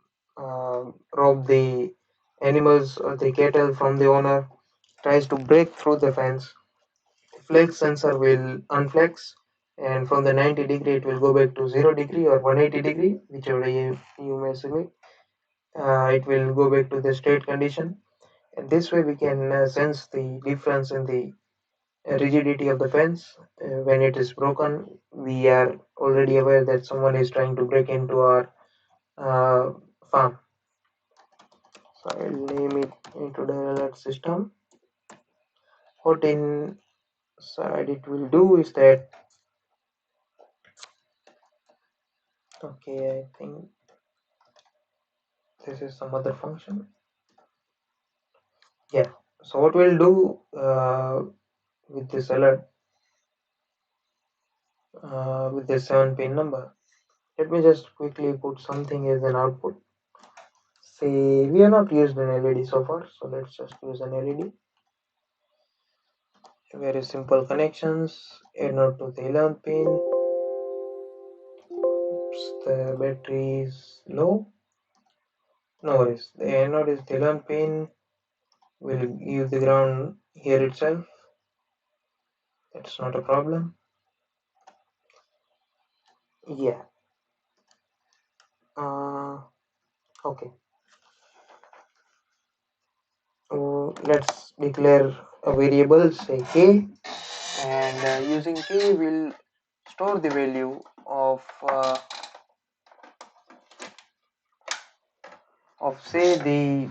rob the animals or the cattle from the owner, tries to break through the fence, flex sensor will unflex, and from the 90 degree it will go back to 0 degree or 180 degree, whichever you may select. It will go back to the state condition, and this way we can sense the difference in the rigidity of the fence. When it is broken, we are already aware that someone is trying to break into our uh, farm. So I'll name it into the alert system. What inside it will do is that, okay, I think this is some other function. Yeah. So what we'll do with this alert, with this 7-pin number, let me just quickly put something as an output. Say we have not used an LED so far, so let's just use an LED. Very simple connections. Anode to the 11th pin. Oops, the battery is low. No worries. The anode is the 11th pin. We'll use the ground here itself. That's not a problem. Yeah. Okay. Let's declare a variable, say k, and using k we'll store the value of say the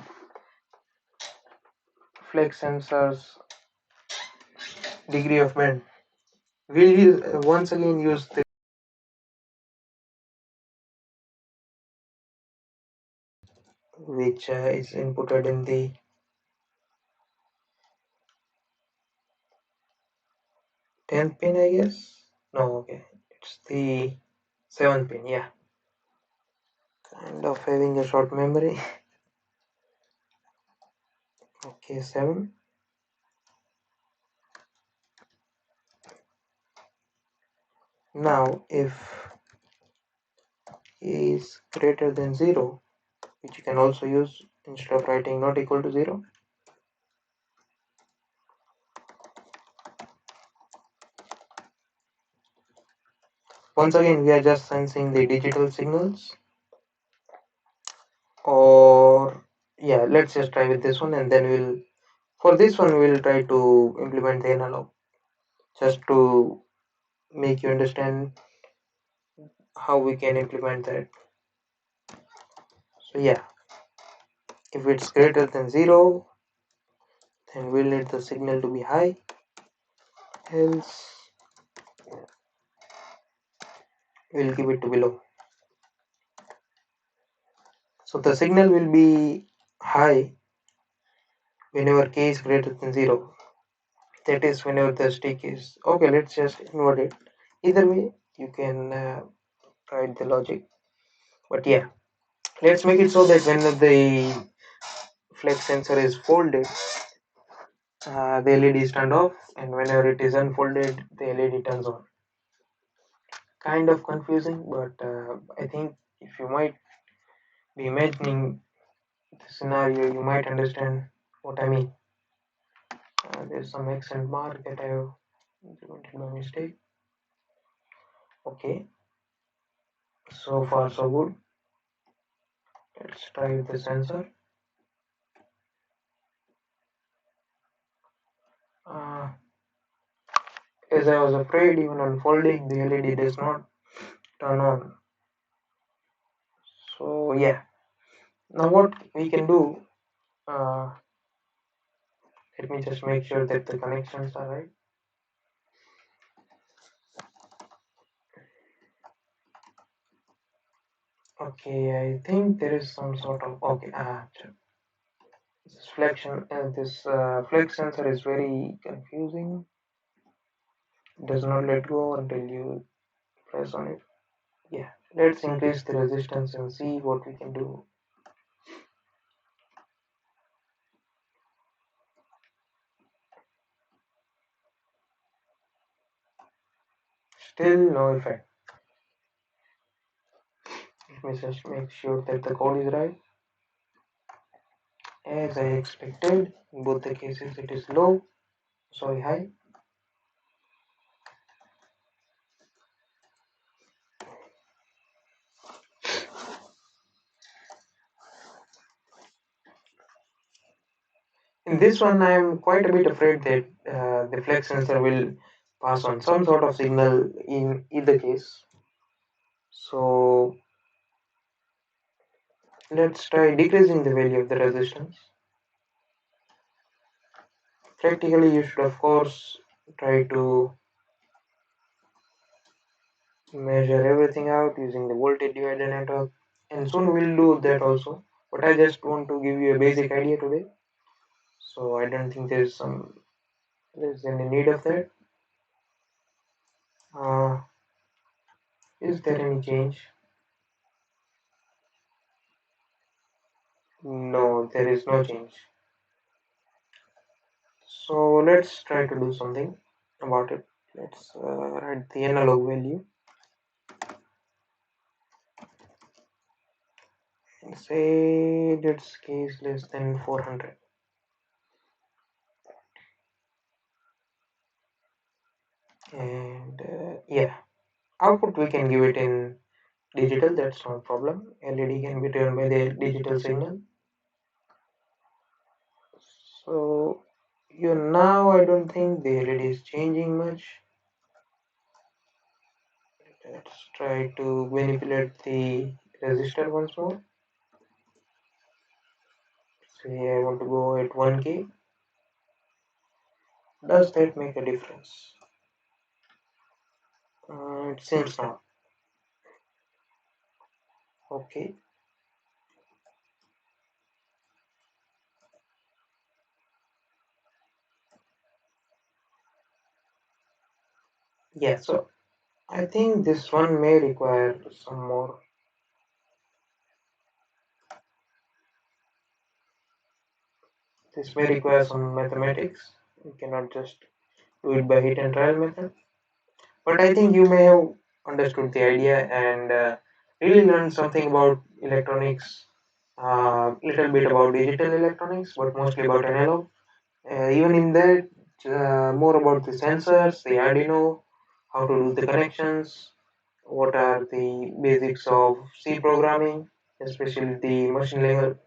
flex sensor's degree of bend. We'll once again use the which is inputted in the 10th pin, I guess. No, okay, it's the 7th pin. Yeah, kind of having a short memory. Okay, 7. Now if is greater than 0, which you can also use instead of writing not equal to 0, once again we are just sensing the digital signals. Or yeah, let's just try with this one, and then for this one we'll try to implement the analog, just to make you understand how we can implement that. So yeah, if it's greater than 0, then we'll need the signal to be high, else we'll give it to below. So the signal will be high whenever k is greater than 0. That is whenever the stick is okay. Let's just invert it. Either way you can write the logic, but yeah, let's make it so that when the flex sensor is folded, the LED is turned off, and whenever it is unfolded, the LED turns on. Kind of confusing, but I think if you might be imagining the scenario, you might understand what I mean. There's some accent mark that I have implemented by mistake. Okay, so far so good. Let's try with the sensor. Uh, as I was afraid, even unfolding, the LED does not turn on. So yeah, now what we can do, uh, let me just make sure that the connections are right. Okay, I think there is some sort of okay. This flex sensor is very confusing. It does not let go until you press on it. Yeah, let's increase the resistance and see what we can do. Still no effect. Let me just make sure that the code is right. As I expected, in both the cases it is low, sorry, high. In this one, I am quite a bit afraid that the flex sensor will pass on some sort of signal in either case. So let's try decreasing the value of the resistance. Practically, you should of course try to measure everything out using the voltage divider network, and soon we'll do that also. But I just want to give you a basic idea today, so I don't think there's any need of that. Uh, is there any change? No, there is no change. So let's try to do something about it. Let's write the analog value and say let's case less than 400. And yeah, output we can give it in digital, that's no problem. LED can be turned by the digital signal. So you now I don't think the LED is changing much. Let's try to manipulate the resistor once more. Say I want to go at 1K. Does that make a difference? It seems not. Okay. Yeah, so I think this one may require some more. This may require some mathematics. You cannot just do it by hit and trial method. But I think you may have understood the idea and really learned something about electronics, little bit about digital electronics, but mostly about analog. Even in that, more about the sensors, the Arduino, how to do the connections, what are the basics of C programming, especially the machine level,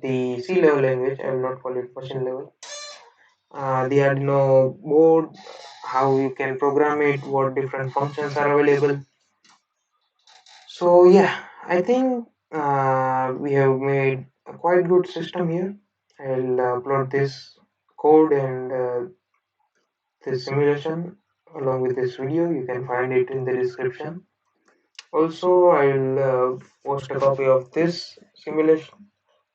the C level language. I will not call it machine level. The Arduino board, how you can program it, what different functions are available. So yeah, I think we have made a quite good system here. I'll upload this code and this simulation along with this video. You can find it in the description. Also, I'll post a copy of this simulation,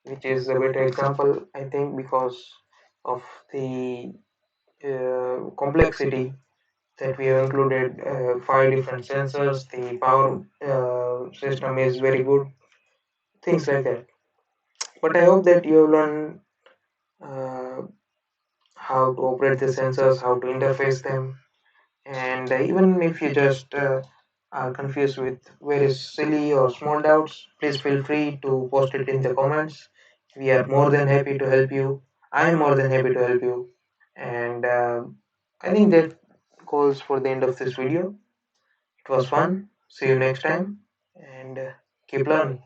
which is a better example, I think, because of the complexity that we have included 5 different sensors. The power system is very good, things like that. But I hope that you learn uh, how to operate the sensors, how to interface them, and even if you just are confused with very silly or small doubts, please feel free to post it in the comments. We are more than happy to help you. I am more than happy to help you. And I think that goes for the end of this video. It was fun. See you next time and keep learning.